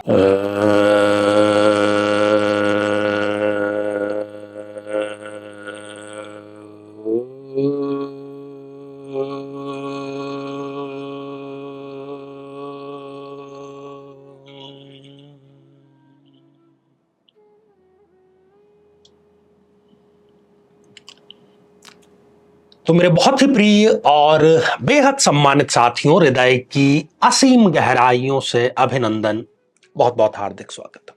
तो मेरे बहुत ही प्रिय और बेहद सम्मानित साथियों, हृदय की असीम गहराइयों से अभिनंदन, बहुत बहुत हार्दिक स्वागत।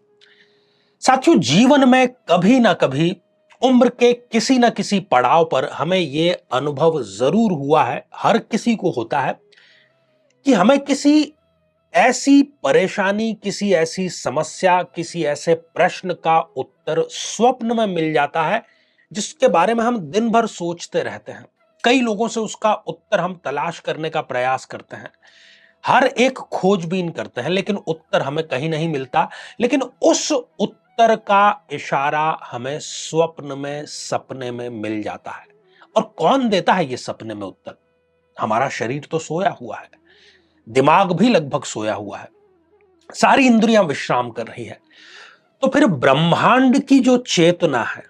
साथियों, जीवन में कभी ना कभी उम्र के किसी ना किसी पड़ाव पर हमें यह अनुभव जरूर हुआ है, हर किसी को होता है कि हमें किसी ऐसी परेशानी, किसी ऐसी समस्या, किसी ऐसे प्रश्न का उत्तर स्वप्न में मिल जाता है जिसके बारे में हम दिन भर सोचते रहते हैं। कई लोगों से उसका उत्तर हम तलाश करने का प्रयास करते हैं, हर एक खोजबीन करते हैं, लेकिन उत्तर हमें कहीं नहीं मिलता। लेकिन उस उत्तर का इशारा हमें स्वप्न में, सपने में मिल जाता है। और कौन देता है ये सपने में उत्तर? हमारा शरीर तो सोया हुआ है, दिमाग भी लगभग सोया हुआ है, सारी इंद्रियां विश्राम कर रही है। तो फिर ब्रह्मांड की जो चेतना है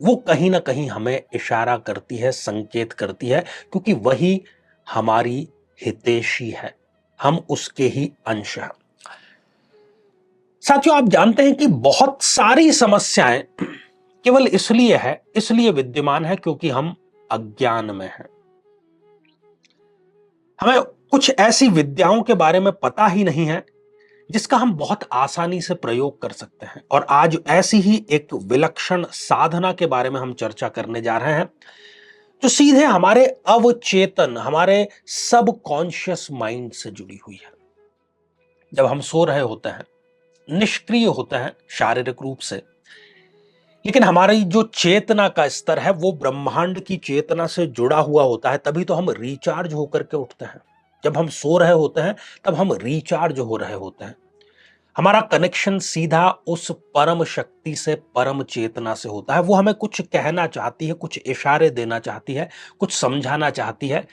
वो कहीं ना कहीं हमें इशारा करती है, संकेत करती है, क्योंकि वही हमारी हितैषी है, हम उसके ही अंश हैं। साथियों, आप जानते हैं कि बहुत सारी समस्याएं केवल इसलिए विद्यमान है क्योंकि हम अज्ञान में हैं। हमें कुछ ऐसी विद्याओं के बारे में पता ही नहीं है जिसका हम बहुत आसानी से प्रयोग कर सकते हैं। और आज ऐसी ही एक विलक्षण साधना के बारे में हम चर्चा करने जा रहे हैं जो सीधे हमारे अवचेतन, हमारे सबकॉन्शियस माइंड से जुड़ी हुई है। जब हम सो रहे होते हैं, निष्क्रिय होते हैं शारीरिक रूप से, लेकिन हमारी जो चेतना का स्तर है वो ब्रह्मांड की चेतना से जुड़ा हुआ होता है, तभी तो हम रिचार्ज होकर के उठते हैं। जब हम सो रहे होते हैं तब हम रिचार्ज हो रहे होते हैं। हमारा कनेक्शन सीधा उस परम शक्ति से, परम चेतना से होता है। वो हमें कुछ कहना चाहती है, कुछ इशारे देना चाहती है, कुछ समझाना चाहती है,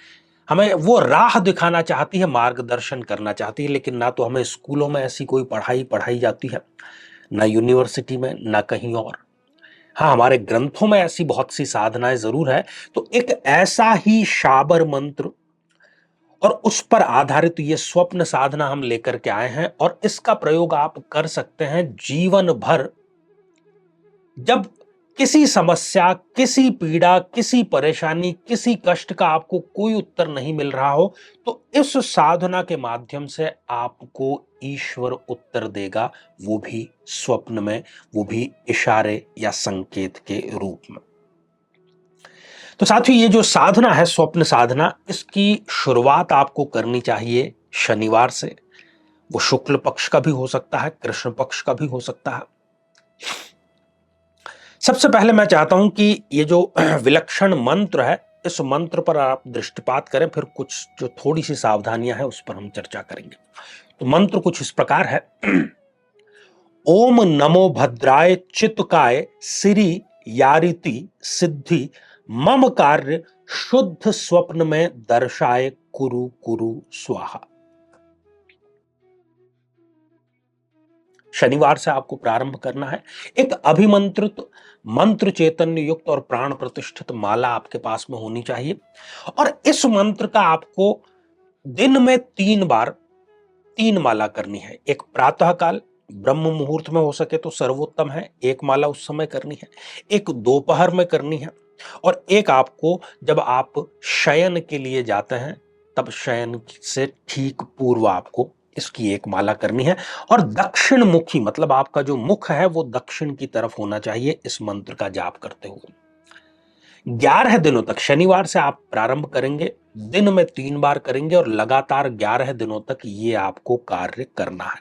हमें वो राह दिखाना चाहती है, मार्गदर्शन करना चाहती है। लेकिन ना तो हमें स्कूलों में ऐसी कोई पढ़ाई पढ़ाई जाती है, ना यूनिवर्सिटी में, ना कहीं और। हाँ, हमारे ग्रंथों में ऐसी बहुत सी साधनाएं जरूर है। तो एक ऐसा ही शाबर मंत्र और उस पर आधारित ये स्वप्न साधना हम लेकर के आए हैं, और इसका प्रयोग आप कर सकते हैं जीवन भर। जब किसी समस्या, किसी पीड़ा, किसी परेशानी, किसी कष्ट का आपको कोई उत्तर नहीं मिल रहा हो, तो इस साधना के माध्यम से आपको ईश्वर उत्तर देगा, वो भी स्वप्न में, वो भी इशारे या संकेत के रूप में। तो साथियों, ये जो साधना है, स्वप्न साधना, इसकी शुरुआत आपको करनी चाहिए शनिवार से। वो शुक्ल पक्ष का भी हो सकता है, कृष्ण पक्ष का भी हो सकता है। सबसे पहले मैं चाहता हूं कि ये जो विलक्षण मंत्र है, इस मंत्र पर आप दृष्टिपात करें, फिर कुछ जो थोड़ी सी सावधानियां हैं उस पर हम चर्चा करेंगे। तो मंत्र कुछ इस प्रकार है। ओम नमो भद्राय चित्तकाय सिरि यारिति सिद्धि मम कार्य शुद्ध स्वप्न में दर्शाए कुरु कुरु स्वाहा। शनिवार से आपको प्रारंभ करना है। एक अभिमंत्रित, मंत्र चैतन्य युक्त और प्राण प्रतिष्ठित माला आपके पास में होनी चाहिए। और इस मंत्र का आपको दिन में 3 बार 3 माला करनी है। एक प्रातः काल ब्रह्म मुहूर्त में हो सके तो सर्वोत्तम है, एक माला उस समय करनी है। एक दोपहर में करनी है, और एक आपको जब आप शयन के लिए जाते हैं तब शयन से ठीक पूर्व आपको इसकी एक माला करनी है। और दक्षिण मुखी, मतलब आपका जो मुख है वो दक्षिण की तरफ होना चाहिए इस मंत्र का जाप करते हुए। 11 दिनों तक, शनिवार से आप प्रारंभ करेंगे, दिन में 3 बार करेंगे, और लगातार 11 दिनों तक ये आपको कार्य करना है।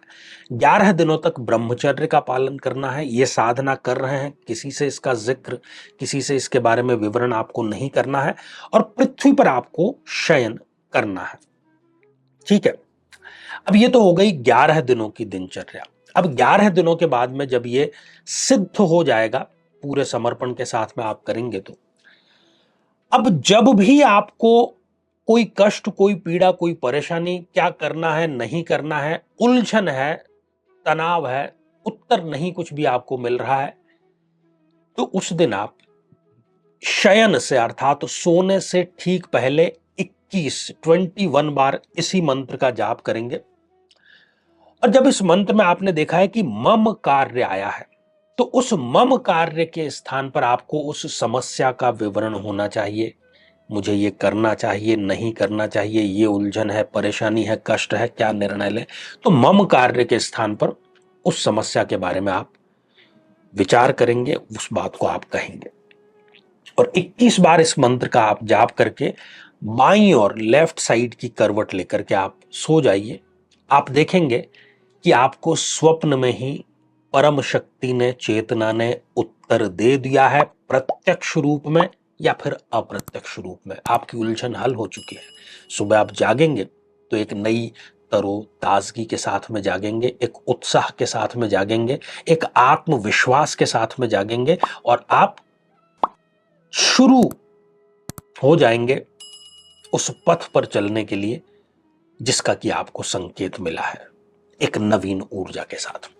11 दिनों तक ब्रह्मचर्य का पालन करना है। ये साधना कर रहे हैं, किसी से इसका जिक्र, किसी से इसके बारे में विवरण आपको नहीं करना है, और पृथ्वी पर आपको शयन करना है। ठीक है, अब ये तो हो गई 11 दिनों की दिनचर्या। अब 11 दिनों के बाद में जब ये सिद्ध हो जाएगा, पूरे समर्पण के साथ में आप करेंगे, तो अब जब भी आपको कोई कष्ट, कोई पीड़ा, कोई परेशानी, क्या करना है, नहीं करना है, उलझन है, तनाव है, उत्तर नहीं कुछ भी आपको मिल रहा है, तो उस दिन आप शयन से अर्थात सोने से ठीक पहले 21 बार इसी मंत्र का जाप करेंगे। और जब इस मंत्र में आपने देखा है कि मम कार्य आया है, तो उस मम कार्य के स्थान पर आपको उस समस्या का विवरण होना चाहिए। मुझे ये करना चाहिए, नहीं करना चाहिए, ये उलझन है, परेशानी है, कष्ट है, क्या निर्णय लें। तो मम कार्य के स्थान पर उस समस्या के बारे में आप विचार करेंगे, उस बात को आप कहेंगे। और 21 बार इस मंत्र का आप जाप करके बाईं और लेफ्ट साइड की करवट लेकर के आप सो जाइए। आप देखेंगे कि आपको स्वप्न में ही परम शक्ति ने, चेतना ने उत्तर दे दिया है, प्रत्यक्ष रूप में या फिर अप्रत्यक्ष रूप में। आपकी उलझन हल हो चुकी है। सुबह आप जागेंगे तो एक नई तरोताजगी के साथ में जागेंगे, एक उत्साह के साथ में जागेंगे, एक आत्मविश्वास के साथ में जागेंगे और आप शुरू हो जाएंगे उस पथ पर चलने के लिए जिसका कि आपको संकेत मिला है, एक नवीन ऊर्जा के साथ।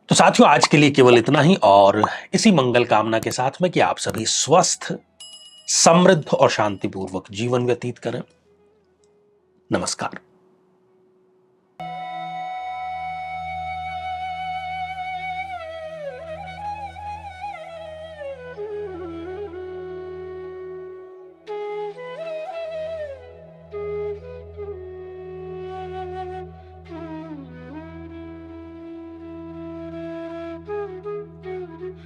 तो साथियों, आज के लिए केवल इतना ही, और इसी मंगल कामना के साथ में कि आप सभी स्वस्थ, समृद्ध और शांतिपूर्वक जीवन व्यतीत करें। नमस्कार।